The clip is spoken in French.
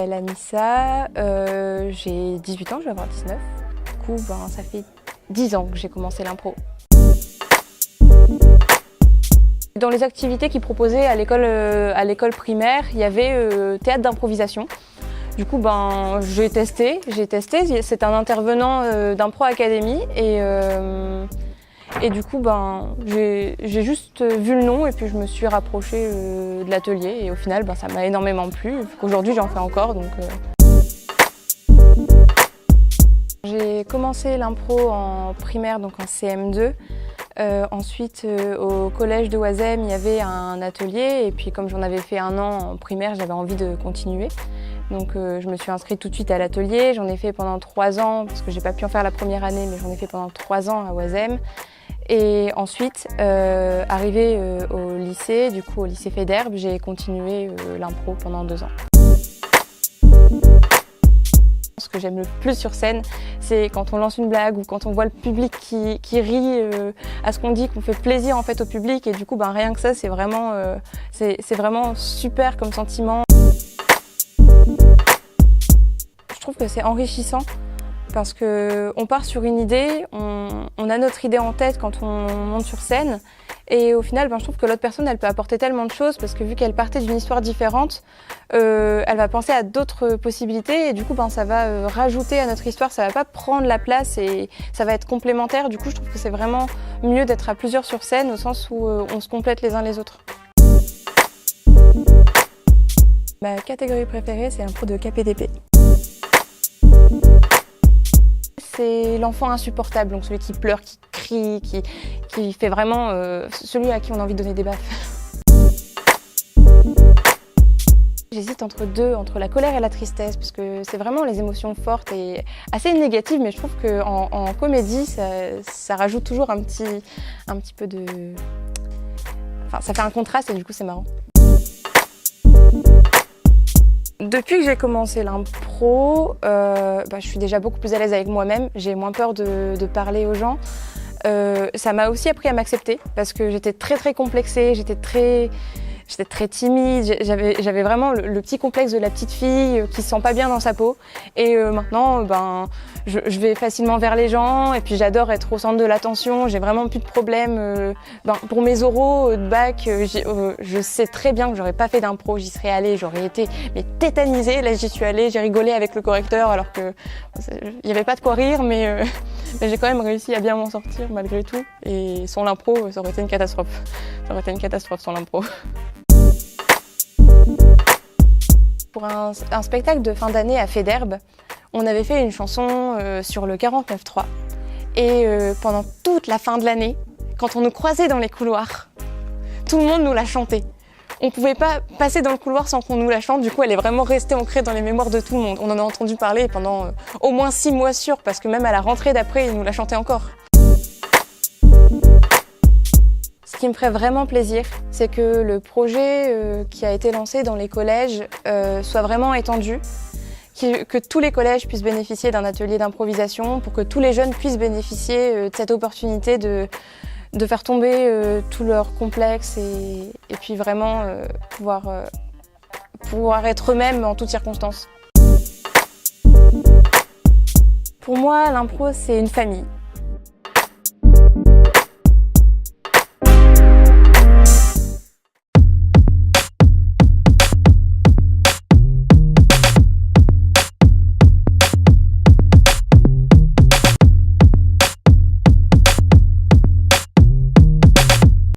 m'appelle Anissa, j'ai 18 ans, je vais avoir 19. Du coup, ça fait 10 ans que j'ai commencé l'impro. Dans les activités qu'ils proposaient à l'école primaire, il y avait théâtre d'improvisation. Du coup, j'ai testé. C'est un intervenant d'Impro Academy et du coup, j'ai juste vu le nom et puis je me suis rapprochée de l'atelier et au final, ça m'a énormément plu. Aujourd'hui, j'en fais encore. J'ai commencé l'impro en primaire, donc en CM2. Ensuite, au collège de Oisem, il y avait un atelier et puis comme j'en avais fait 1 an en primaire, j'avais envie de continuer. Donc je me suis inscrite tout de suite à l'atelier. J'en ai fait pendant 3 ans, parce que j'ai pas pu en faire la première année, mais j'en ai fait pendant 3 ans à Oisem. Et ensuite, arrivée au lycée, du coup au lycée Faidherbe, j'ai continué l'impro pendant 2 ans. Ce que j'aime le plus sur scène, c'est quand on lance une blague ou quand on voit le public qui rit à ce qu'on dit, qu'on fait plaisir en fait au public et du coup rien que ça, c'est vraiment super comme sentiment. Je trouve que c'est enrichissant parce qu'on part sur une idée, on a notre idée en tête quand on monte sur scène et au final je trouve que l'autre personne elle peut apporter tellement de choses parce que vu qu'elle partait d'une histoire différente, elle va penser à d'autres possibilités et du coup ça va rajouter à notre histoire, ça va pas prendre la place et ça va être complémentaire. Du coup je trouve que c'est vraiment mieux d'être à plusieurs sur scène au sens où on se complète les uns les autres. Ma catégorie préférée c'est l'impro de KPDP. C'est l'enfant insupportable, donc celui qui pleure, qui crie, qui fait vraiment celui à qui on a envie de donner des baffes. J'hésite entre la colère et la tristesse, parce que c'est vraiment les émotions fortes et assez négatives, mais je trouve qu'en comédie, ça rajoute toujours un petit peu de... Enfin, ça fait un contraste et du coup c'est marrant. Depuis que j'ai commencé l'impro, je suis déjà beaucoup plus à l'aise avec moi-même, j'ai moins peur de parler aux gens. Ça m'a aussi appris à m'accepter parce que j'étais très complexée, j'étais très timide, j'avais vraiment le petit complexe de la petite fille qui se sent pas bien dans sa peau. Et maintenant, je vais facilement vers les gens et puis j'adore être au centre de l'attention, j'ai vraiment plus de problème. Pour mes oraux de bac, je sais très bien que j'aurais pas fait d'impro, j'y serais allée, j'aurais été tétanisée. Là, j'y suis allée, j'ai rigolé avec le correcteur alors que il y avait pas de quoi rire, mais j'ai quand même réussi à bien m'en sortir malgré tout. Et sans l'impro, ça aurait été une catastrophe. Ça aurait été une catastrophe sans l'impro. Pour un spectacle de fin d'année à Faidherbe, on avait fait une chanson sur le 49.3. Et pendant toute la fin de l'année, quand on nous croisait dans les couloirs, tout le monde nous l'a chantée. On ne pouvait pas passer dans le couloir sans qu'on nous la chante, du coup elle est vraiment restée ancrée dans les mémoires de tout le monde. On en a entendu parler pendant au moins 6 mois sûrs, parce que même à la rentrée d'après, ils nous la chantaient encore. Ce qui me ferait vraiment plaisir, c'est que le projet qui a été lancé dans les collèges soit vraiment étendu, que tous les collèges puissent bénéficier d'un atelier d'improvisation pour que tous les jeunes puissent bénéficier de cette opportunité de faire tomber tous leurs complexes et puis vraiment pouvoir être eux-mêmes en toutes circonstances. Pour moi, l'impro, c'est une famille.